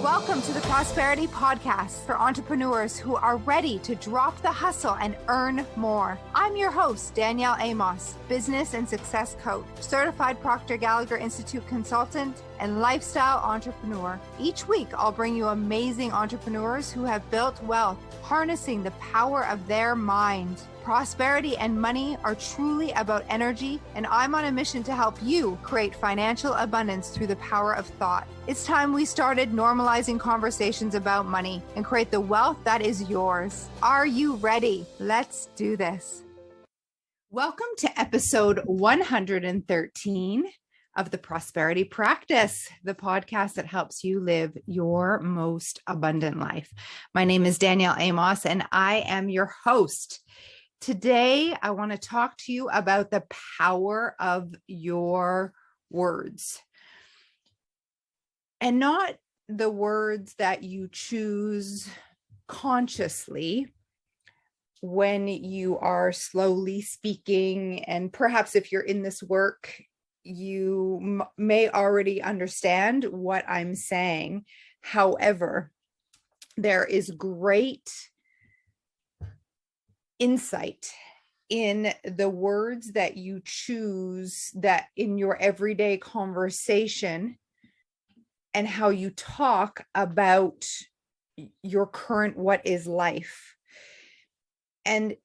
Welcome to the Prosperity Podcast for entrepreneurs who are ready to drop the hustle and earn more. I'm your host, Danielle Amos, business and success coach, certified Proctor Gallagher Institute consultant, and lifestyle entrepreneur. Each week, I'll bring you amazing entrepreneurs who have built wealth, harnessing the power of their mind. Prosperity and money are truly about energy, and I'm on a mission to help you create financial abundance through the power of thought. It's time we started normalizing conversations about money and create the wealth that is yours. Are you ready? Let's do this. Welcome to episode 113 of the Prosperity Practice, the podcast that helps you live your most abundant life. My name is Danielle Amos, and I am your host. Today, I want to talk to you about the power of your words. And not the words that you choose consciously when you are slowly speaking. And perhaps if you're in this work, you may already understand what I'm saying. However, there is great insight in the words that you choose that in your everyday conversation and how you talk about your current what is life. And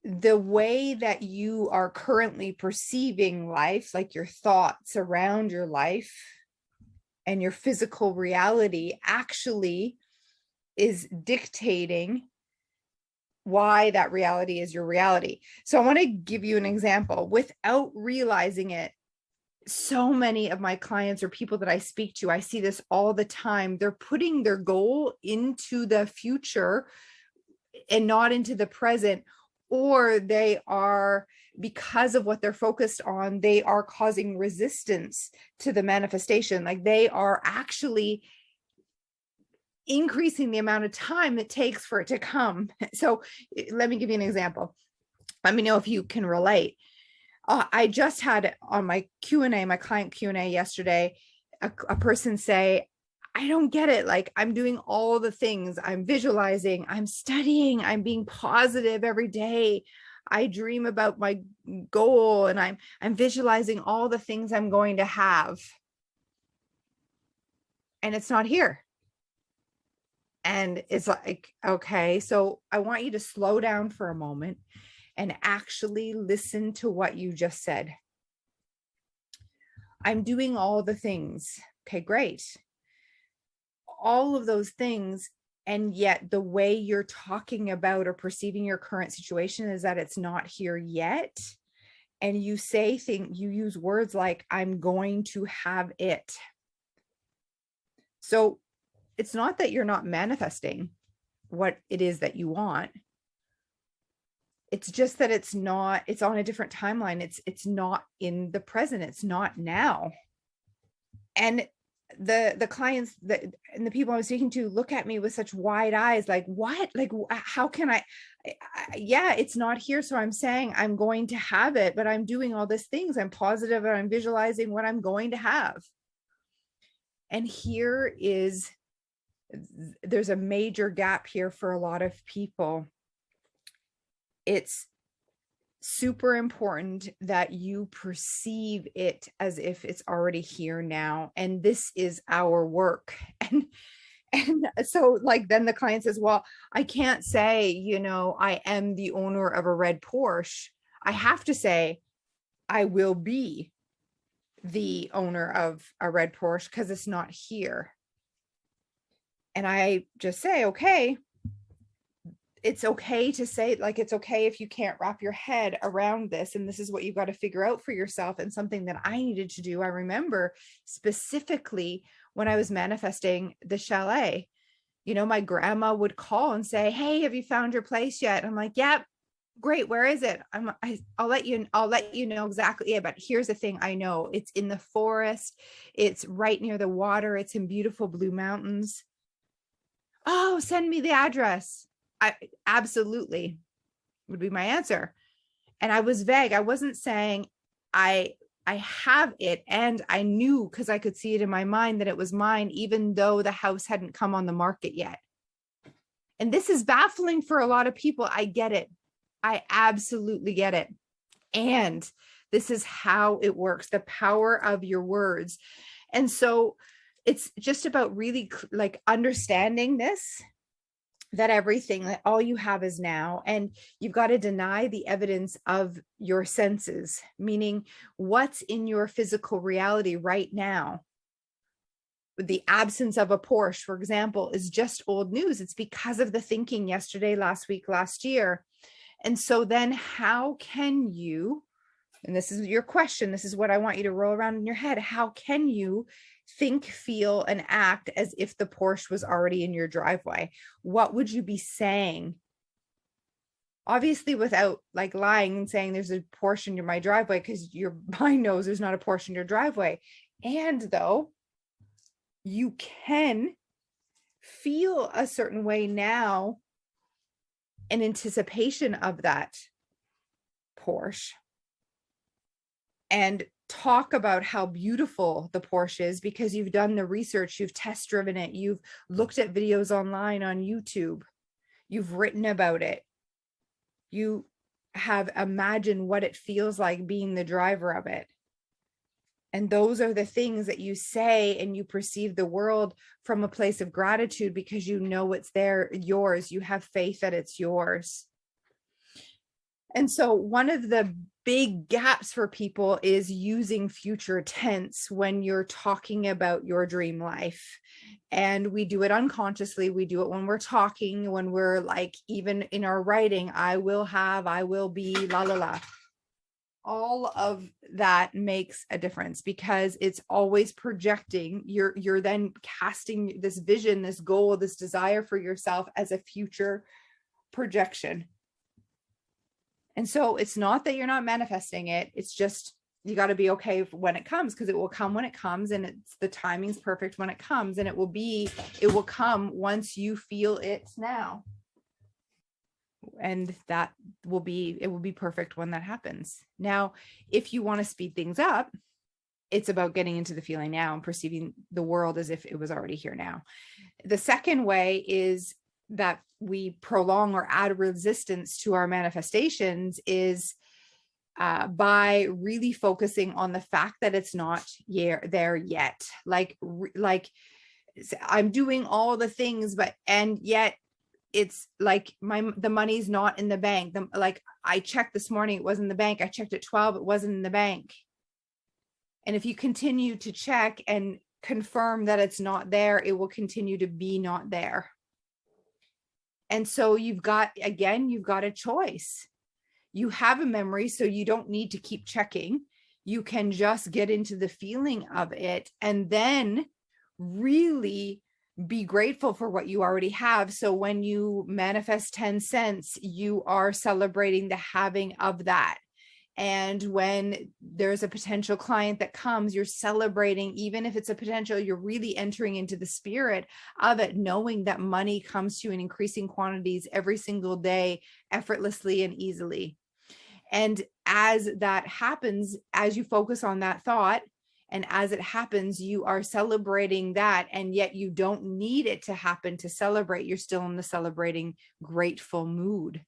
the way that you are currently perceiving life, like your thoughts around your life and your physical reality, actually is dictating why that reality is your reality. So I want to give you an example. Without realizing it, so many of my clients or people that I speak to, I see this all the time. They're putting their goal into the future and not into the present, or they are, because of what they're focused on, they are causing resistance to the manifestation. Like they are actually increasing the amount of time it takes for it to come. So let me give you an example. Let me know if you can relate. I just had on my Q&A, my client Q&A yesterday, a person say, I don't get it. Like I'm doing all the things. I'm visualizing, I'm studying, I'm being positive every day. I dream about my goal and I'm visualizing all the things I'm going to have. And it's not here. And it's like, okay, so I want you to slow down for a moment and actually listen to what you just said. I'm doing all the things. Okay, great. All of those things. And yet the way you're talking about or perceiving your current situation is that it's not here yet. And you say things, you use words like, I'm going to have it. So it's not that you're not manifesting what it is that you want. It's just that it's on a different timeline. It's not in the present. It's not now. And the clients and the people I'm speaking to look at me with such wide eyes, like, what? Like, how can I yeah, it's not here. So I'm saying I'm going to have it, but I'm doing all these things. I'm positive and I'm visualizing what I'm going to have. And there's a major gap here for a lot of people. It's super important that you perceive it as if it's already here now. And this is our work. And so like, then the client says, well, I can't say, I am the owner of a red Porsche. I have to say, I will be the owner of a red Porsche because it's not here. And I just say, okay, it's okay to say, like, it's okay if you can't wrap your head around this. And this is what you've got to figure out for yourself. And something that I needed to do, I remember specifically when I was manifesting the chalet, my grandma would call and say, hey, have you found your place yet? I'm like, yep. Great. Where is it? I'll let you know exactly. Yeah, but here's the thing. I know it's in the forest. It's right near the water. It's in beautiful blue mountains. Oh, send me the address. I absolutely would be my answer. And I was vague. I wasn't saying I I have it. And I knew, because I could see it in my mind, that it was mine, even though the house hadn't come on the market yet. And this is baffling for a lot of people. I get it. I absolutely get it. And this is how it works, the power of your words. And so it's just about really like understanding this, that everything, that all you have is now, and you've got to deny the evidence of your senses, meaning what's in your physical reality right now. The absence of a Porsche, for example, is just old news. It's because of the thinking yesterday, last week, last year. And so then how can you, and this is your question, this is what I want you to roll around in your head, how can you think, feel, and act as if the Porsche was already in your driveway? What would you be saying? Obviously, without like lying and saying there's a Porsche in my driveway, because your mind knows there's not a Porsche in your driveway. And though you can feel a certain way now in anticipation of that Porsche, and talk about how beautiful the Porsche is because you've done the research, you've test driven it, you've looked at videos online on YouTube, you've written about it, you have imagined what it feels like being the driver of it. And those are the things that you say, and you perceive the world from a place of gratitude because you know it's there, yours. You have faith that it's yours. And so one of the big gaps for people is using future tense when you're talking about your dream life. And we do it unconsciously. We do it when we're talking, when we're like, even in our writing, I will have, I will be, la, la, la. All of that makes a difference because it's always projecting. You're then casting this vision, this goal, this desire for yourself as a future projection. And so it's not that you're not manifesting it. It's just, you got to be okay when it comes, because it will come when it comes, and it's the timing's perfect when it comes, and it will come once you feel it now. And it will be perfect when that happens. Now, if you want to speed things up, it's about getting into the feeling now and perceiving the world as if it was already here now. The second way is that we prolong or add resistance to our manifestations is by really focusing on the fact that it's not there yet. Like I'm doing all the things, and yet it's like the money's not in the bank. Like I checked this morning, it wasn't in the bank. I checked at 12, it wasn't in the bank. And if you continue to check and confirm that it's not there, it will continue to be not there. And so you've got a choice. You have a memory, so you don't need to keep checking. You can just get into the feeling of it and then really be grateful for what you already have. So when you manifest 10 cents, you are celebrating the having of that. And when there's a potential client that comes, you're celebrating, even if it's a potential, you're really entering into the spirit of it, knowing that money comes to you in increasing quantities every single day, effortlessly and easily. And as that happens, as you focus on that thought, and as it happens, you are celebrating that, and yet you don't need it to happen to celebrate. You're still in the celebrating, grateful mood.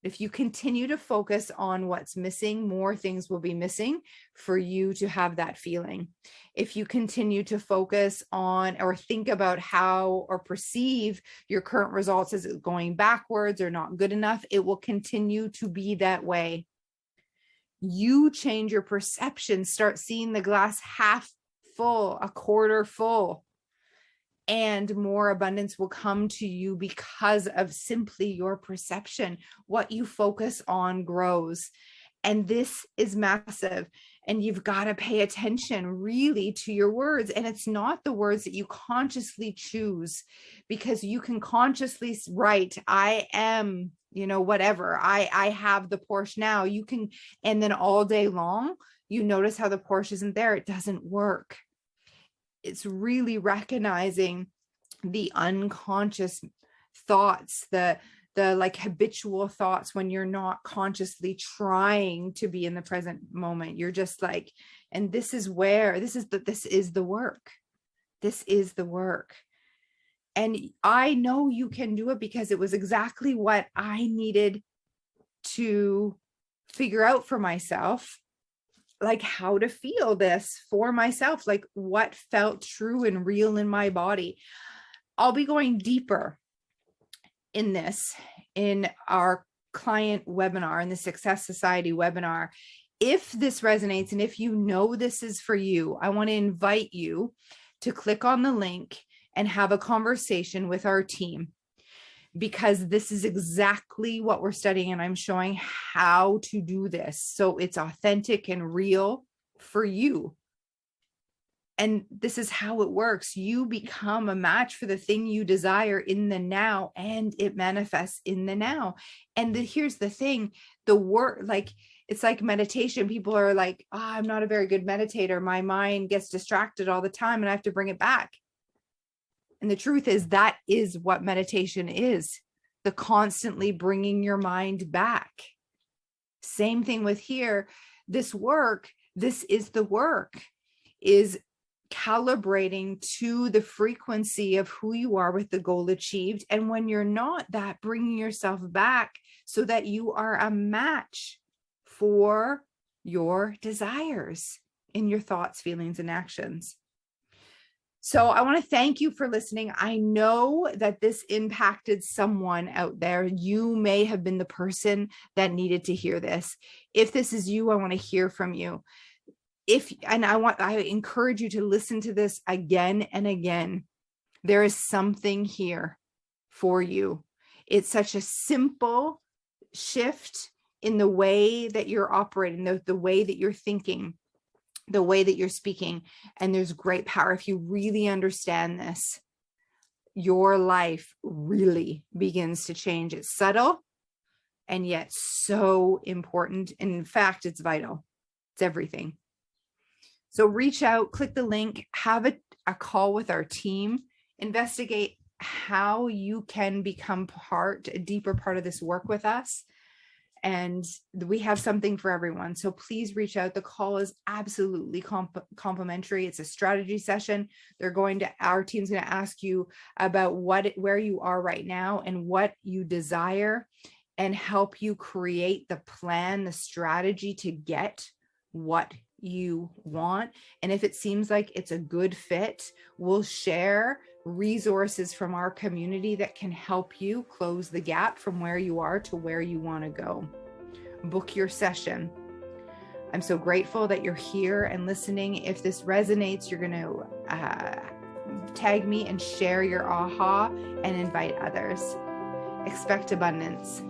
If you continue to focus on what's missing, more things will be missing for you to have that feeling. If you continue to focus on or think about how or perceive your current results as going backwards or not good enough, it will continue to be that way. You change your perception, start seeing the glass half full, a quarter full, and more abundance will come to you because of simply your perception. What you focus on grows. And this is massive. And you've got to pay attention really to your words. And it's not the words that you consciously choose, because you can consciously write, I am, whatever, I have the Porsche now. You can, and then all day long, you notice how the Porsche isn't there. It doesn't work. It's really recognizing the unconscious thoughts, the the like habitual thoughts when you're not consciously trying to be in the present moment. You're just like, and this is the work. This is the work. And I know you can do it because it was exactly what I needed to figure out for myself, like how to feel this for myself, like what felt true and real in my body. I'll be going deeper in this in our client webinar, in the Success Society webinar. If this resonates and if you know this is for you, I want to invite you to click on the link and have a conversation with our team, because this is exactly what we're studying, and I'm showing how to do this so it's authentic and real for you. And this is how it works. You become a match for the thing you desire in the now, and it manifests in the now. And here's the thing, the work, like, it's like meditation. People are like, oh, I'm not a very good meditator. My mind gets distracted all the time and I have to bring it back. And the truth is that is what meditation is, the constantly bringing your mind back. Same thing with here. This work, this is the work, is calibrating to the frequency of who you are with the goal achieved. And when you're not that, bringing yourself back so that you are a match for your desires in your thoughts, feelings, and actions. So I want to thank you for listening. I know that this impacted someone out there. You may have been the person that needed to hear this. If this is you, I want to hear from you. I encourage you to listen to this again and again. There is something here for you. It's such a simple shift in the way that you're operating, the way that you're thinking, the way that you're speaking. And there's great power. If you really understand this, your life really begins to change. It's subtle and yet so important. And in fact, it's vital. It's everything. So reach out, click the link, have a call with our team, investigate how you can become a deeper part of this work with us. And we have something for everyone. So please reach out. The call is absolutely complimentary. It's a strategy session. Our team's going to ask you about where you are right now and what you desire, and help you create the plan, the strategy to get what you want. And if it seems like it's a good fit, we'll share resources from our community that can help you close the gap from where you are to where you want to go. Book your session. I'm so grateful that you're here and listening. If this resonates, you're going to tag me and share your aha and invite others. Expect abundance.